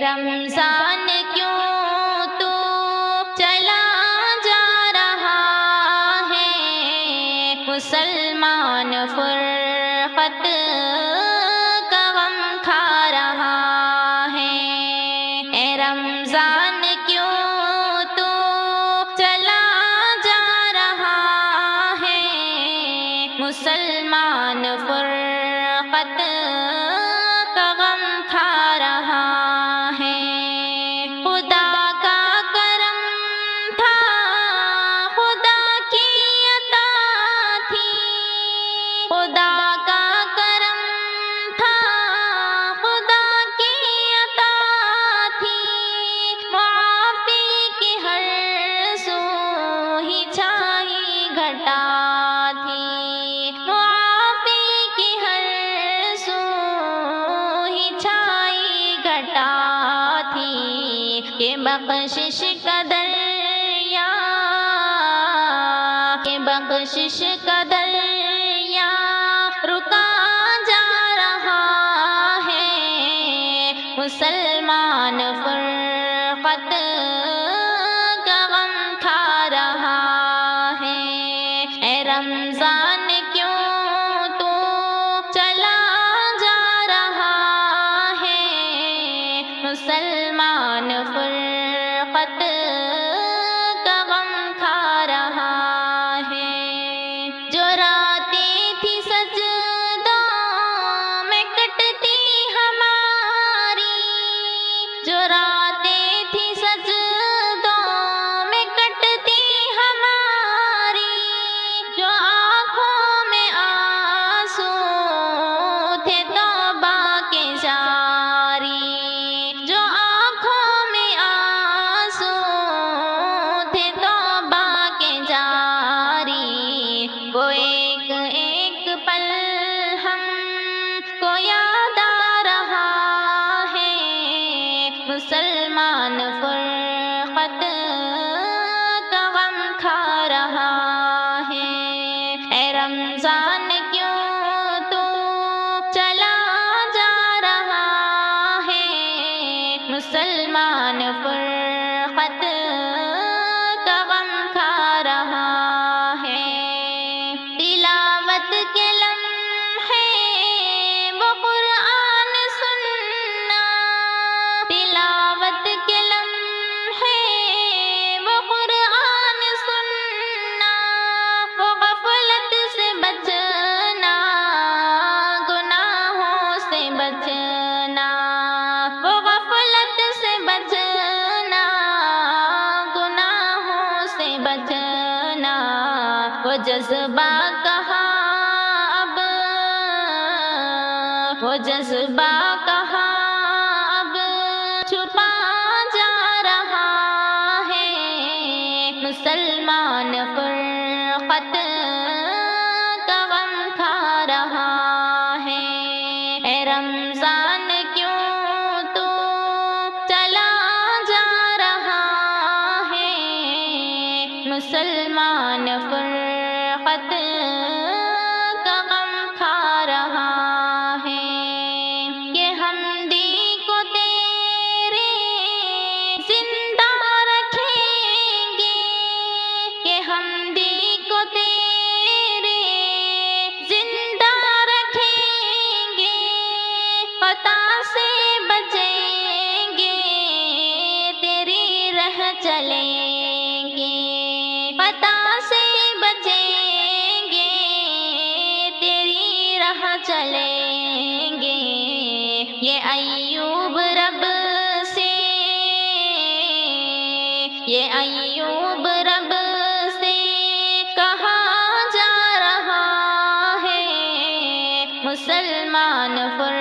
رمضان کیوں تو چلا جا رہا ہے، مسلمان فرقت کا غم کھا رہا ہے۔ اے رمضان کیوں تو چلا جا رہا ہے، مسلمان فرقت کا غم کھا رہا ہے۔ خدا کا کرم تھا، خدا کی عطا تھی، خدا کا کرم تھا، خدا کی عطا تھی، معافی کی ہر سو ہی چھائی گھٹا تھی، معافی کی ہر سو ہی چھائی گھٹا تھی۔ کہ بخشش کا دریا، کہ بخشش کا دریا رکا جا رہا ہے، مسلمان فرقت کا غم کھا رہا ہے۔ اے رمضان کیوں تو چلا جا رہا ہے، مسلمان فرقت کا غم کھا رہا ہے۔ جو راتیں تھی سجدوں میں کٹتی ہماری، جو راتیں تھی سجدوں میں کٹتی ہماری، جو آنکھوں میں آنسو تھے توبہ کے جاری، جو آنکھوں میں آنسو تھے توبہ کے جاری، وہ ایک ایک پل ہم کو یاد آ رہا ہے، مسلمان فرقت کا غم کھا رہا ہے۔ اے رمضان کیوں تو چلا جا رہا ہے، مسلمان فرقت کا غم کھا رہا ہے۔ تلاوت کے لمحے وہ قرآن سننا، تلاوت کے لمحے وہ قرآن سننا، وہ غفلت سے بچنا، گناہوں سے بچنا، وہ غفلت سے بچنا، گناہوں سے بچنا، وہ جذبہ کہاں اب، وہ جذبہ کہاں اب چھپا جا رہا ہے، مسلمان فرقت کا غم کھا رہا ہے۔ اے رمضان کیوں تو چلا جا رہا ہے، مسلمان فرقت کا غم کھا رہا ہے۔ کہ حمدی کو تیرے زندہ رکھیں گے، کہ حمدی کو تیرے زندہ رکھیں گے، خطا سے بچیں گے، تیری راہ چلیں گے، خطا سے بچیں گے، تیری راہ چلیں گے۔ یہ ایوب رب سے، یہ ایوب رب سے کہا جا رہا ہے، مسلمان فرقت